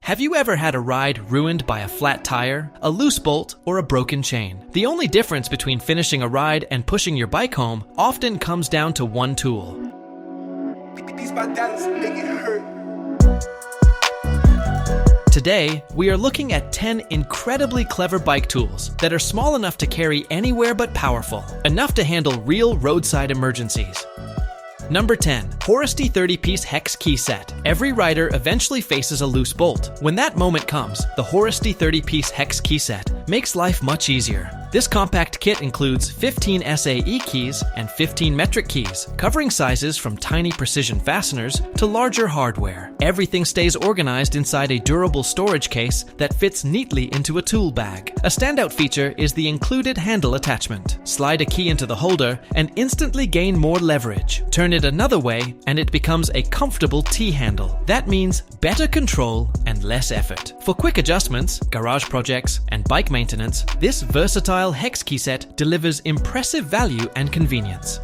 Have you ever had a ride ruined by a flat tire, a loose bolt, or a broken chain? The only difference between finishing a ride and pushing your bike home often comes down to one tool. These my dollars make it hurt. Today, we are looking at 10 incredibly clever bike tools that are small enough to carry anywhere but powerful, enough to handle real roadside emergencies. Number 10. HORUSDY 30-piece Hex Key Set. Every rider eventually faces a loose bolt. When that moment comes, the HORUSDY 30-piece Hex Key Set makes life much easier. This compact kit includes 15 SAE keys and 15 metric keys, covering sizes from tiny precision fasteners to larger hardware. Everything stays organized inside a durable storage case that fits neatly into a tool bag. A standout feature is the included handle attachment. Slide a key into the holder and instantly gain more leverage. Turn it another way and it becomes a comfortable T-handle. That means better control and less effort. For quick adjustments, garage projects, and bike maintenance, this versatile Hex Key Set delivers impressive value and convenience.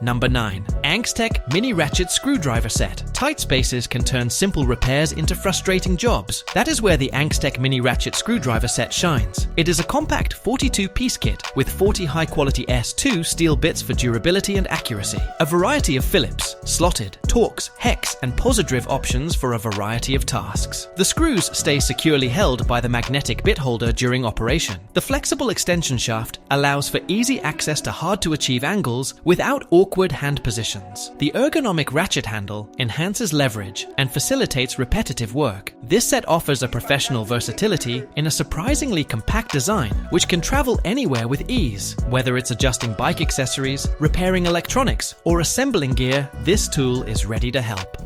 Number 9. Anxtech Mini Ratchet Screwdriver Set. Tight spaces can turn simple repairs into frustrating jobs. That is where the Anxtech Mini Ratchet Screwdriver Set shines. It is a compact 42-piece kit with 40 high-quality S2 steel bits for durability and accuracy. A variety of Phillips, slotted, Torx, hex, and Positron options for a variety of tasks. The screws stay securely held by the magnetic bit holder during operation. The flexible extension shaft allows for easy access to hard-to-achieve angles without awkward hand positions. The ergonomic ratchet handle enhances leverage and facilitates repetitive work. This set offers a professional versatility in a surprisingly compact design, which can travel anywhere with ease. Whether it's adjusting bike accessories, repairing electronics, or assembling gear, this tool is ready to help.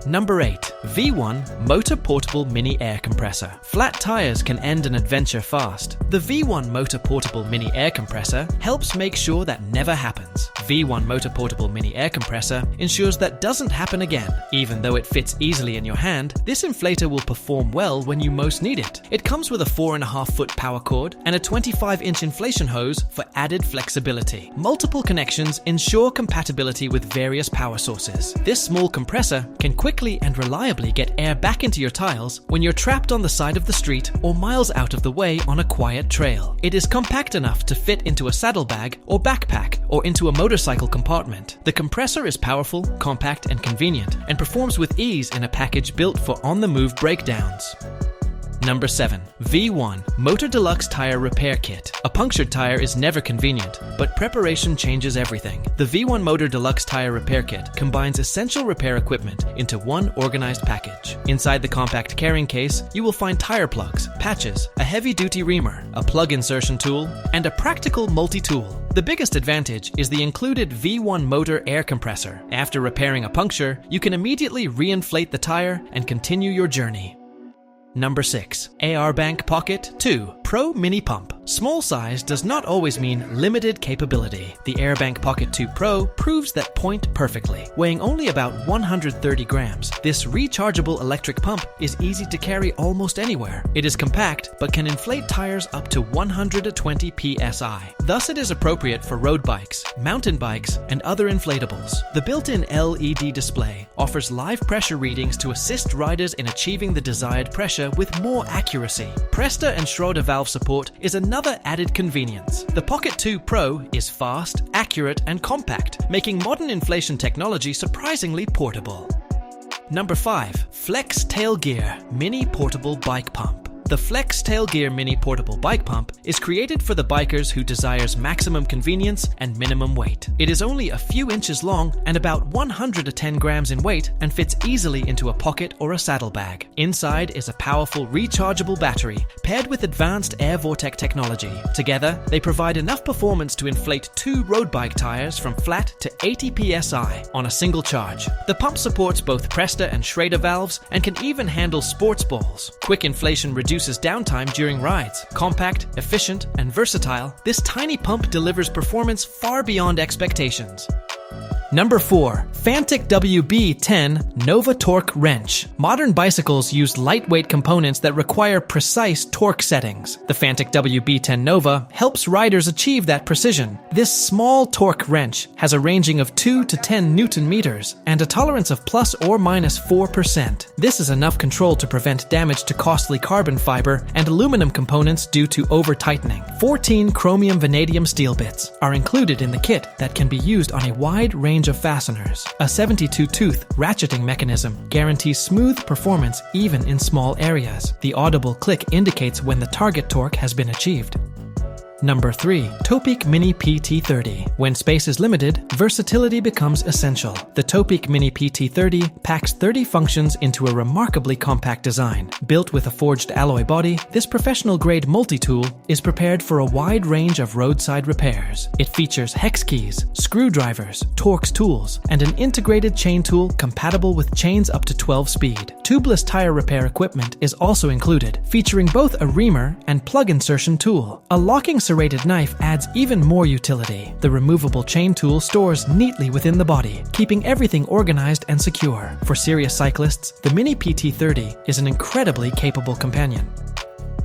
Number 8. V1 Motor Portable Mini Air Compressor. Flat tires can end an adventure fast. The V1 Motor Portable Mini Air Compressor helps make sure that never happens. V1 Motor Portable Mini Air Compressor ensures that doesn't happen again. Even though it fits easily in your hand, this inflator will perform well when you most need it. It comes with a 4.5-foot power cord and a 25-inch inflation hose for added flexibility. Multiple connections ensure compatibility with various power sources. This small compressor can quickly and reliably get air back into your tiles when you're trapped on the side of the street or miles out of the way on a quiet trail. It is compact enough to fit into a saddlebag or backpack or into a motorcycle compartment. The compressor is powerful, compact, and convenient, and performs with ease in a package built for on-the-move breakdowns. Number 7. V1 Motor Deluxe Tire Repair Kit. A punctured tire is never convenient, but preparation changes everything. The V1 Motor Deluxe Tire Repair Kit combines essential repair equipment into one organized package. Inside the compact carrying case, you will find tire plugs, patches, a heavy-duty reamer, a plug insertion tool, and a practical multi-tool. The biggest advantage is the included V1 motor air compressor. After repairing a puncture, you can immediately re-inflate the tire and continue your journey. Number 6. AIRBANK Pocket 2 Pro Mini Pump. Small size does not always mean limited capability. The AIRBANK Pocket 2 Pro proves that point perfectly. Weighing only about 130 grams, this rechargeable electric pump is easy to carry almost anywhere. It is compact, but can inflate tires up to 120 psi. Thus it is appropriate for road bikes, mountain bikes, and other inflatables. The built-in LED display offers live pressure readings to assist riders in achieving the desired pressure with more accuracy. Presta and Schroeder valve support is another added convenience. The Pocket 2 Pro is fast, accurate, and compact, making modern inflation technology surprisingly portable. Number 5. FLEXTAILGEAR Mini Portable Bike Pump. The FLEXTAILGEAR Mini Portable Bike Pump is created for the bikers who desires maximum convenience and minimum weight. It is only a few inches long and about 110 grams in weight and fits easily into a pocket or a saddlebag. Inside is a powerful rechargeable battery paired with advanced air vortex technology. Together, they provide enough performance to inflate 2 road bike tires from flat to 80 psi on a single charge. The pump supports both Presta and Schrader valves and can even handle sports balls. Quick inflation reduces downtime during rides. Compact, efficient, and versatile, this tiny pump delivers performance far beyond expectations. Number 4. Fanttik WB10 Nova Torque Wrench. Modern bicycles use lightweight components that require precise torque settings. The Fanttik WB10 Nova helps riders achieve that precision. This small torque wrench has a ranging of 2 to 10 Newton meters and a tolerance of plus or minus 4%. This is enough control to prevent damage to costly carbon fiber and aluminum components due to over-tightening. 14 chromium vanadium steel bits are included in the kit that can be used on a wide range of fasteners. A 72-tooth ratcheting mechanism guarantees smooth performance even in small areas. The audible click indicates when the target torque has been achieved. Number 3. Topeak Mini PT30. When space is limited, versatility becomes essential. The Topeak Mini PT30 packs 30 functions into a remarkably compact design. Built with a forged alloy body, this professional-grade multi-tool is prepared for a wide range of roadside repairs. It features hex keys, screwdrivers, Torx tools, and an integrated chain tool compatible with chains up to 12 speed. Tubeless tire repair equipment is also included, featuring both a reamer and plug insertion tool. A locking serrated knife adds even more utility. The removable chain tool stores neatly within the body, keeping everything organized and secure. For serious cyclists, the Mini PT30 is an incredibly capable companion.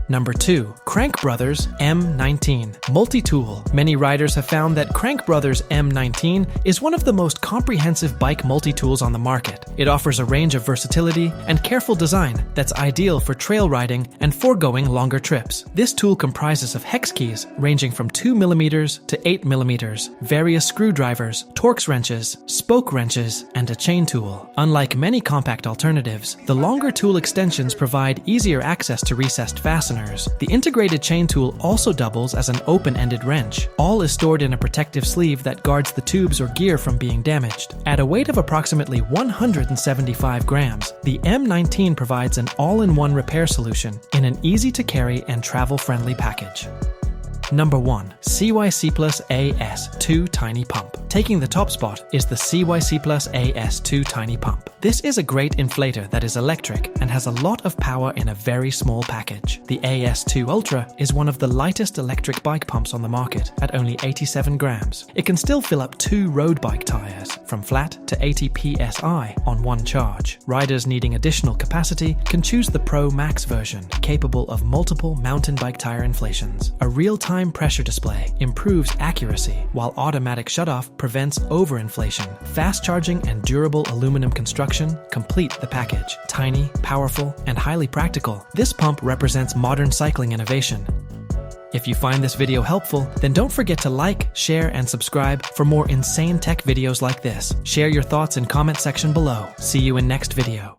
Number 2. Crankbrothers M19 Multi-Tool. Many riders have found that Crankbrothers M19 is one of the most comprehensive bike multi-tools on the market. It offers a range of versatility and careful design that's ideal for trail riding and foregoing longer trips. This tool comprises of hex keys ranging from 2mm to 8mm, various screwdrivers, Torx wrenches, spoke wrenches, and a chain tool. Unlike many compact alternatives, the longer tool extensions provide easier access to recessed fasteners. The integrated chain tool also doubles as an open-ended wrench. All is stored in a protective sleeve that guards the tubes or gear from being damaged. At a weight of approximately 175 grams, the M19 provides an all-in-one repair solution in an easy-to-carry and travel-friendly package. Number 1. CYCPLUS AS2 Tiny Pump. Taking the top spot is the CYCPLUS AS2 Tiny Pump. This is a great inflator that is electric and has a lot of power in a very small package. The AS2 Ultra is one of the lightest electric bike pumps on the market at only 87 grams. It can still fill up 2 road bike tires, from flat to 80 psi on one charge. Riders needing additional capacity can choose the Pro Max version, capable of multiple mountain bike tire inflations. A real-time pressure display improves accuracy, while automatic shutoff prevents overinflation. Fast charging and durable aluminum construction complete the package. Tiny, powerful, and highly practical, this pump represents modern cycling innovation. If you find this video helpful, then don't forget to like, share, and subscribe for more insane tech videos like this. Share your thoughts in comment section below. See you in next video.